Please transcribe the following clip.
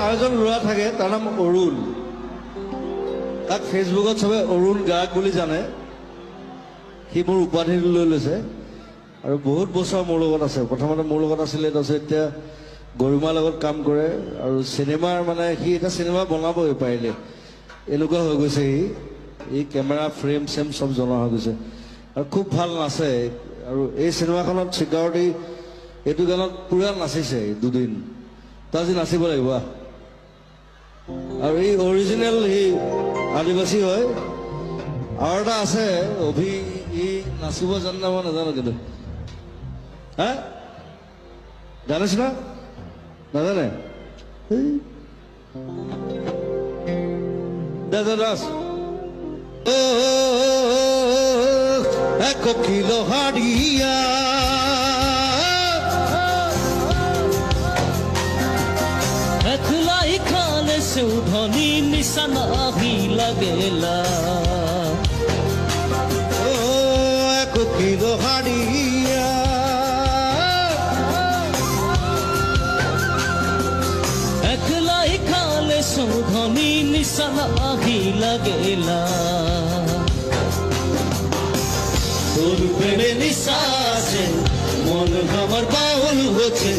আৰু এজন ল'ৰা থাকে, তাৰ নাম অৰুণ। তাক ফেচবুকত চবে অৰুণ গায়ক বুলি জানে। সি মোৰ উপাধিটো লৈ লৈছে আৰু বহুত বছৰ মোৰ লগত আছে। প্ৰথমতে মোৰ লগত আছিলে, তাৰপিছত এতিয়া গৰিমাৰ লগত কাম কৰে আৰু চিনেমাৰ মানে সি এটা চিনেমা বনাবই পাৰিলে, এনেকুৱা হৈ গৈছে। সি কেমেৰা ফ্ৰেম চেম চব জনা হৈ গৈছে আৰু খুব ভাল নাচে। আৰু এই চিনেমাখনত চিকাৰটি এইটো গানত পুৰা নাচিছে দুদিন। তই আজি নাচিব লাগিব। আৰু এই অৰিজিনেল সি আদিবাসী হয়। আৰু এটা আছে অভি, ই নাচিব জানে না মই নাজানো, কিন্তু হা জানিছ না? নাজানে? দাস কোকিল হাড়িয়া একলাই খালে সুধনি নিশানা হি লাগেলা কোকিল হাড়িয়া একলাই খালে সুধনি নিশানা হি লাগেলা তোর প্রেমে নিশা আছে, মন আমার বাউল হচ্ছে।